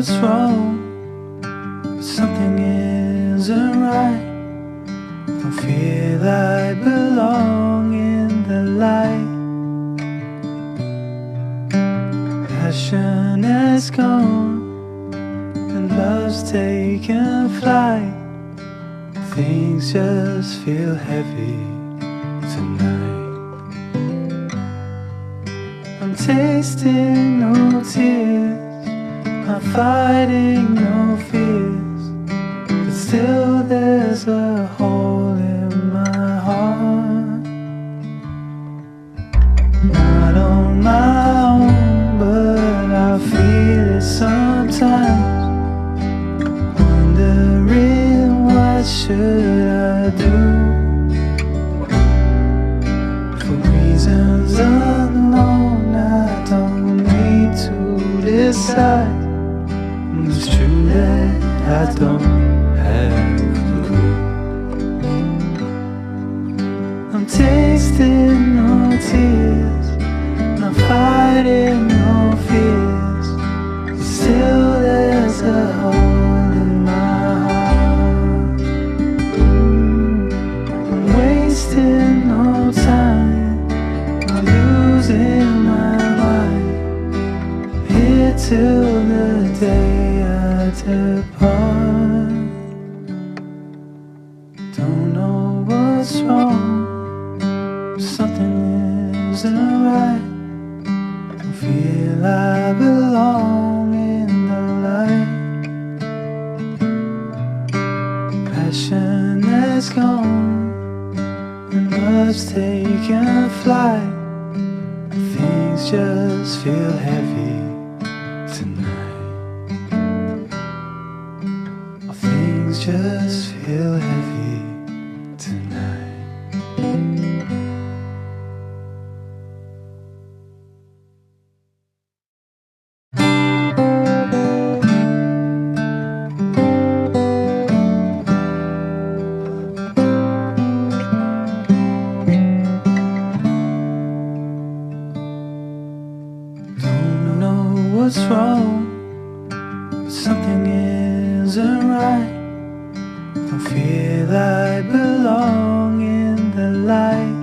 what's wrong, something isn't right. Don't feel I belong in the light. Passion has gone and love's taken flight. Things just feel heavy tonight. I'm tasting no tears, I'm fighting no fears, but still there's a hole in my heart. Not on my own, but I feel it sometimes. Wondering what should I do? For reasons unknown, I don't need to decide. It's true that I don't have a clue. I'm tasting no tears, I'm fighting no fears, but still there's a hole in my heart. I'm wasting no time, I'm losing my mind, here till the day I depart. Don't know what's wrong, something isn't right. Don't feel I belong in the light. Passion has gone and love's taken flight. Things just feel heavy tonight. Things just feel heavy tonight. Don't know what's wrong, something isn't right. Don't feel I belong in the light.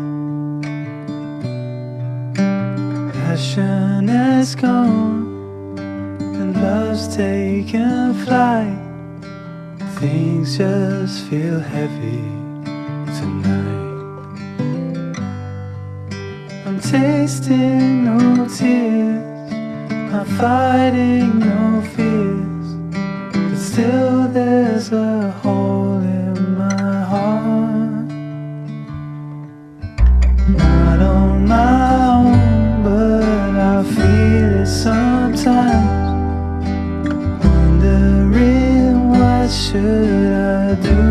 Passion has gone and love's taken flight. Things just feel heavy tonight. I'm tasting no tears, I'm fighting no fears, but still there's a hole in my heart. Not on my own, but I feel it sometimes. Wondering what should I do?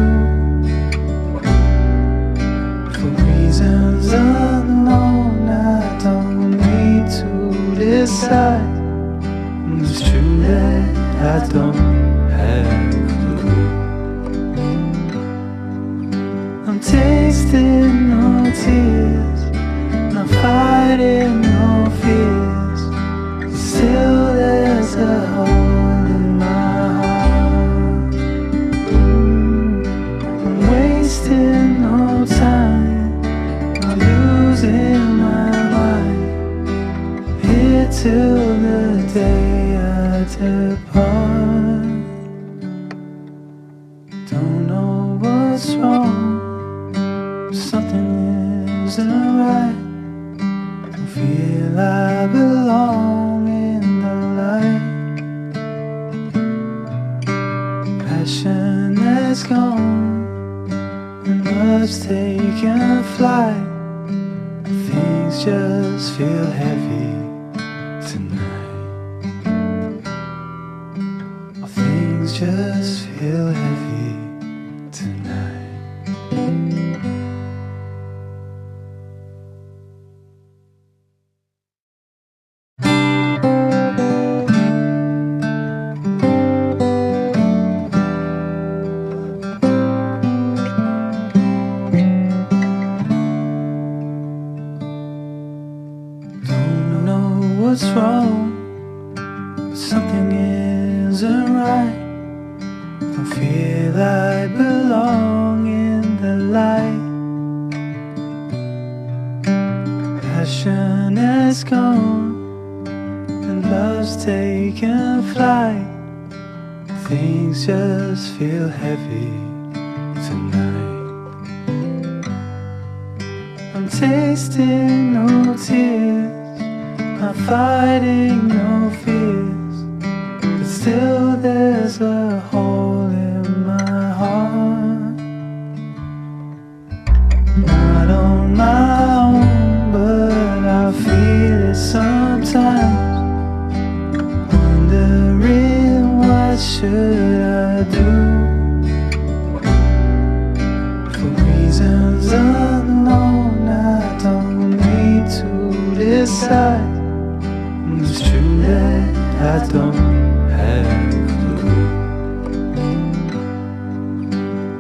For reasons unknown, I don't need to decide. It's true that I don't have a clue. I'm tasting no tears, I'm fighting no fears, but still there's a hole in my heart. I'm wasting no time, I'm losing my mind, here till the day I depart. Don't know what's wrong, something isn't right. Don't feel I belong in the light. Passion has gone and love's taken flight. Things just feel heavy tonight. Things just feel heavy tonight. Don't know what's wrong, something isn't Things just feel heavy tonight. I'm tasting no tears, not fighting no fears, but still there's a hole in my heart. Not on my own, but I feel it sometimes. Wondering what should I do? For reasons unknown, I don't need to decide. It's true that I don't have a clue.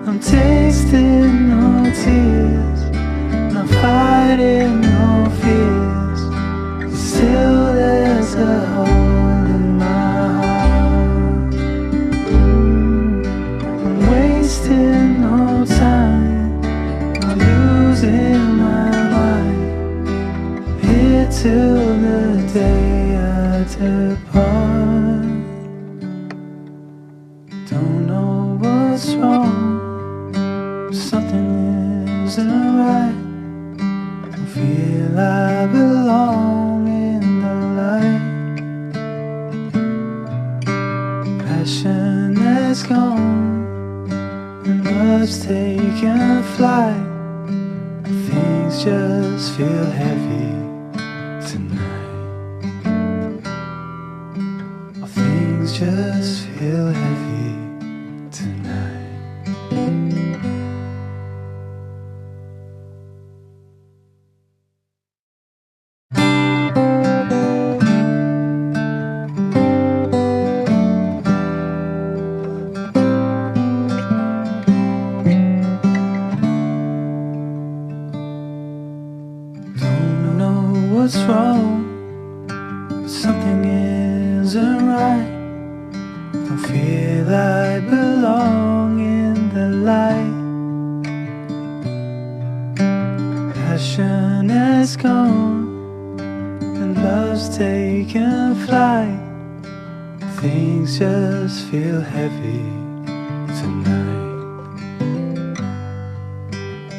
I'm tasting no tears, not fighting no fears, but still there's a hole in my heart. I'm wasting no time, I'm losing my mind, here till the day I depart. Don't know what's wrong, something isn't right. I feel I belong in the light. Passion has gone and love's taken flight. Things just feel heavy tonight. Things just feel heavy tonight. Don't know what's wrong, but something isn't right. Don't feel I belong in the light. Passion has gone and love's taken flight. Things just feel heavy tonight.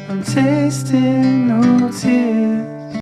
I'm tasting no tears,